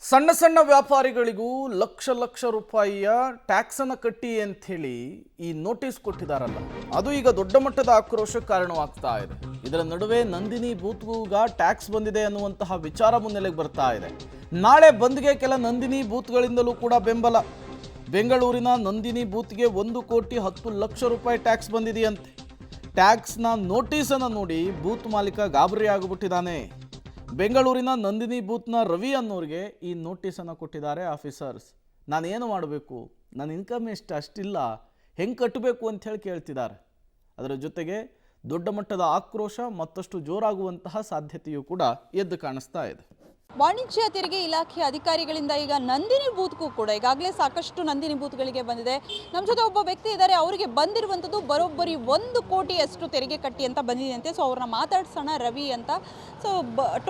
ಸಣ್ಣ ಸಣ್ಣ ವ್ಯಾಪಾರಿಗಳಿಗೂ ಲಕ್ಷ ಲಕ್ಷ ರೂಪಾಯಿಯ ಟ್ಯಾಕ್ಸನ್ನು ಕಟ್ಟಿ ಅಂಥೇಳಿ ಈ ನೋಟಿಸ್ ಕೊಟ್ಟಿದ್ದಾರಲ್ಲ, ಅದು ಈಗ ದೊಡ್ಡ ಮಟ್ಟದ ಆಕ್ರೋಶಕ್ಕೆ ಕಾರಣವಾಗ್ತಾ ಇದೆ. ಇದರ ನಡುವೆ ನಂದಿನಿ ಬೂತ್ಗೂಗ ಟ್ಯಾಕ್ಸ್ ಬಂದಿದೆ ಅನ್ನುವಂತಹ ವಿಚಾರ ಮುನ್ನೆಲೆಗೆ ಬರ್ತಾ ಇದೆ. ನಾಳೆ ಬಂದ್ಗೆ ಕೆಲ ನಂದಿನಿ ಬೂತ್ಗಳಿಂದಲೂ ಕೂಡ ಬೆಂಬಲ. ಬೆಂಗಳೂರಿನ ನಂದಿನಿ ಬೂತ್ಗೆ 1,10,00,000 ರೂಪಾಯಿ ಟ್ಯಾಕ್ಸ್ ಬಂದಿದೆಯಂತೆ. ಟ್ಯಾಕ್ಸ್ನ ನೋಟಿಸನ್ನು ನೋಡಿ ಬೂತ್ ಮಾಲೀಕ ಗಾಬರಿ ಆಗಿಬಿಟ್ಟಿದ್ದಾನೆ. ಬೆಂಗಳೂರಿನ ನಂದಿನಿ ಬೂತ್ನ ರವಿ ಅನ್ನೋರಿಗೆ ಈ ನೋಟಿಸನ್ನು ಕೊಟ್ಟಿದ್ದಾರೆ ಆಫೀಸರ್ಸ್. ನಾನೇನು ಮಾಡಬೇಕು, ನನ್ನ ಇನ್ಕಮ್ ಅಷ್ಟಿಲ್ಲ, ಹೆಂಗೆ ಕಟ್ಟಬೇಕು ಅಂತ ಹೇಳಿ ಕೇಳ್ತಿದ್ದಾರೆ. ಅದರ ಜೊತೆಗೆ ದೊಡ್ಡ ಮಟ್ಟದ ಆಕ್ರೋಶ ಮತ್ತಷ್ಟು ಜೋರಾಗುವಂತಹ ಸಾಧ್ಯತೆಯೂ ಕೂಡ ಎದ್ದು ಕಾಣಿಸ್ತಾ ಇದೆ. ವಾಣಿಜ್ಯ ತೆರಿಗೆ ಇಲಾಖೆ ಅಧಿಕಾರಿಗಳಿಂದ ಈಗ ನಂದಿನಿ ಬೂತ್ಗೂ ಕೂಡ ಈಗಾಗಲೇ ಸಾಕಷ್ಟು ನಂದಿನಿ ಬೂತ್ಗಳಿಗೆ ಬಂದಿದೆ. ನಮ್ಮ ಜೊತೆ ಒಬ್ಬ ವ್ಯಕ್ತಿ ಇದ್ದಾರೆ, ಅವರಿಗೆ ಬಂದಿರುವಂಥದ್ದು ಬರೋಬ್ಬರಿ 1 ಕೋಟಿಯಷ್ಟು ತೆರಿಗೆ ಕಟ್ಟಿ ಅಂತ ಬಂದಿದೆಯಂತೆ. ಸೊ ಅವ್ರನ್ನ ಮಾತಾಡ್ಸೋಣ, ರವಿ ಅಂತ. ಸೊ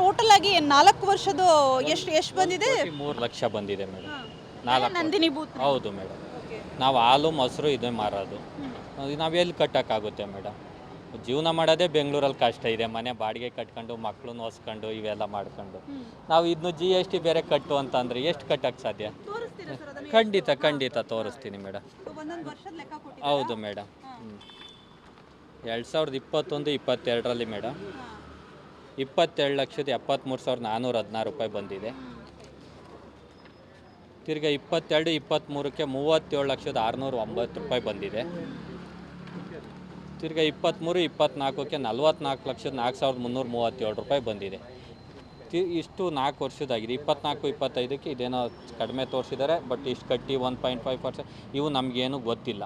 ಟೋಟಲ್ ಆಗಿ 4 ವರ್ಷದ ಎಷ್ಟು ಬಂದಿದೆ? 3 ಲಕ್ಷ ಬಂದಿದೆ ಮೇಡಮ್. 4 ನಂದಿನಿ ಬೂತ್. ಹೌದು ಮೇಡಮ್. ನಾವು ಹಾಲು ಮೊಸರು ಇದೇ ಮಾರೋದು. ನಾವೆಲ್ಲಿ ಕಟ್ಟೋಕ್ಕಾಗುತ್ತೆ ಮೇಡಮ್? ಜೀವನ ಮಾಡೋದೇ ಬೆಂಗಳೂರಲ್ಲಿ ಕಷ್ಟ ಇದೆ. ಮನೆ ಬಾಡಿಗೆ ಕಟ್ಕೊಂಡು ಮಕ್ಕಳನ್ನ ಹೊಸ್ಕೊಂಡು ಇವೆಲ್ಲ ಮಾಡ್ಕೊಂಡು ನಾವು ಇದನ್ನು GST ಬೇರೆ ಕಟ್ಟು ಅಂತಂದರೆ ಎಷ್ಟು ಕಟ್ಟೋಕ್ಕೆ ಸಾಧ್ಯ? ಖಂಡಿತ ತೋರಿಸ್ತೀನಿ ಮೇಡಮ್. ಹೌದು ಮೇಡಮ್. 2021-22ರಲ್ಲಿ ಮೇಡಮ್ 22,73,416 ರೂಪಾಯಿ ಬಂದಿದೆ. ತಿರ್ಗಾ 22-23ಕ್ಕೆ 37,609 ರೂಪಾಯಿ ಬಂದಿದೆ. ತಿರ್ಗಾ 23-24ಕ್ಕೆ 44,04,337 ರೂಪಾಯಿ ಬಂದಿದೆ. ಇಷ್ಟು 4 ವರ್ಷದಾಗಿದೆ. 24-25ಕ್ಕೆ ಇದೇನೋ ಕಡಿಮೆ ತೋರಿಸಿದ್ದಾರೆ, ಬಟ್ ಇಷ್ಟು ಕಟ್ಟಿ 1.5% ಇವು ನಮಗೇನು ಗೊತ್ತಿಲ್ಲ.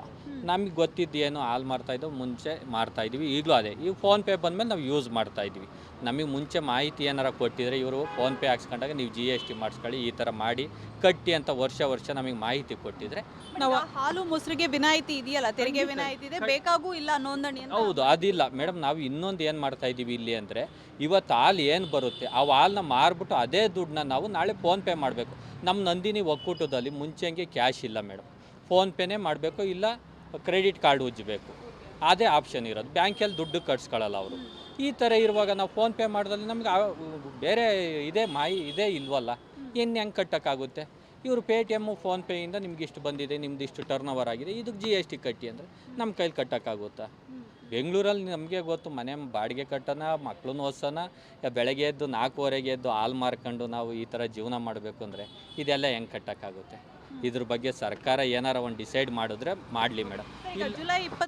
ನಮಗೆ ಗೊತ್ತಿದ್ದೇನು ಹಾಲು ಮಾರ್ತಾಯಿದ್ದೋ ಮುಂಚೆ ಮಾಡ್ತಾಯಿದ್ವಿ, ಈಗಲೂ ಅದೇ. ಈಗ ಫೋನ್ಪೇ ಬಂದಮೇಲೆ ನಾವು ಯೂಸ್ ಮಾಡ್ತಾಯಿದ್ವಿ. ನಮಗೆ ಮುಂಚೆ ಮಾಹಿತಿ ಏನಾರ ಕೊಟ್ಟಿದ್ರೆ ಇವರು ಫೋನ್ಪೇ ಹಾಕ್ಸ್ಕೊಂಡಾಗ ನೀವು GST ಮಾಡಿಸ್ಕೊಳ್ಳಿ, ಈ ಥರ ಮಾಡಿ ಕಟ್ಟಿ ಅಂತ ವರ್ಷ ನಮಗೆ ಮಾಹಿತಿ ಕೊಟ್ಟಿದ್ರೆ ನಾವು ಹಾಲು ಮೊಸರಿಗೆ ವಿನಾಯಿತಿ ಇದೆಯಲ್ಲ, ತೆರಿಗೆ ವಿನಾಯಿತಿ ಇದೆ, ಬೇಕಾಗೂ ಇಲ್ಲ ನೋಂದಣಿ. ಹೌದು, ಅದಿಲ್ಲ ಮೇಡಮ್. ನಾವು ಇನ್ನೊಂದು ಏನು ಮಾಡ್ತಾಯಿದ್ದೀವಿ ಇಲ್ಲಿ ಅಂದರೆ, ಇವತ್ತು ಹಾಲು ಏನು ಬರುತ್ತೆ ಆ ಹಾಲನ್ನ ಮಾರ್ಬಿಟ್ಟು ಅದೇ ದುಡ್ಡನ್ನ ನಾವು ನಾಳೆ ಫೋನ್ಪೇ ಮಾಡಬೇಕು. ನಮ್ಮ ನಂದಿನಿ ಒಕ್ಕೂಟದಲ್ಲಿ ಮುಂಚೆಂಗೆ ಕ್ಯಾಶ್ ಇಲ್ಲ ಮೇಡಮ್. ಫೋನ್ಪೇನೇ ಮಾಡಬೇಕು, ಇಲ್ಲ ಕ್ರೆಡಿಟ್ ಕಾರ್ಡ್ ಉಜ್ಜಬೇಕು. ಅದೇ ಆಪ್ಷನ್ ಇರೋದು. ಬ್ಯಾಂಕಲ್ಲಿ ದುಡ್ಡು ಕಟ್ಸ್ಕೊಳ್ಳಲ್ಲ ಅವರು. ಈ ಥರ ಇರುವಾಗ ನಾವು ಫೋನ್ಪೇ ಮಾಡಿದಲ್ಲಿ ನಮ್ಗೆ ಬೇರೆ ಇದೇ ಇಲ್ವಲ್ಲ, ಹೆಂಗೆ ಕಟ್ಟೋಕ್ಕಾಗುತ್ತೆ? ಇವರು ಪೇಟಿಎಮ್ಮು ಫೋನ್ಪೇಯಿಂದ ನಿಮ್ಗೆ ಇಷ್ಟು ಬಂದಿದೆ, ನಿಮ್ದು ಇಷ್ಟು ಟರ್ನ್ ಓವರ್ ಆಗಿದೆ, ಇದಕ್ಕೆ GST ಕಟ್ಟಿ ಅಂದರೆ ನಮ್ಮ ಕೈಲಿ ಕಟ್ಟೋಕ್ಕಾಗುತ್ತಾ? ಬೆಂಗಳೂರಲ್ಲಿ ನಮಗೆ ಗೊತ್ತು, ಮನೆ ಬಾಡಿಗೆ ಕಟ್ಟೋಣ, ಮಕ್ಕಳನ್ನ ಓದಿಸೋಣ, ಬೆಳಗ್ಗೆ ಎದ್ದು 4:15ಗೆ ಎದ್ದು ಹಾಲು ಮಾರ್ಕೊಂಡು ನಾವು ಈ ಥರ ಜೀವನ ಮಾಡಬೇಕು ಅಂದರೆ ಇದೆಲ್ಲ ಹೆಂಗೆ ಕಟ್ಟೋಕ್ಕಾಗುತ್ತೆ? ಇದ್ರ ಬಗ್ಗೆ ಸರ್ಕಾರ ಏನಾರ ಒಂದು ಡಿಸೈಡ್ ಮಾಡಿದ್ರೆ ಮಾಡಲಿ ಮೇಡಮ್. ಜುಲೈ 20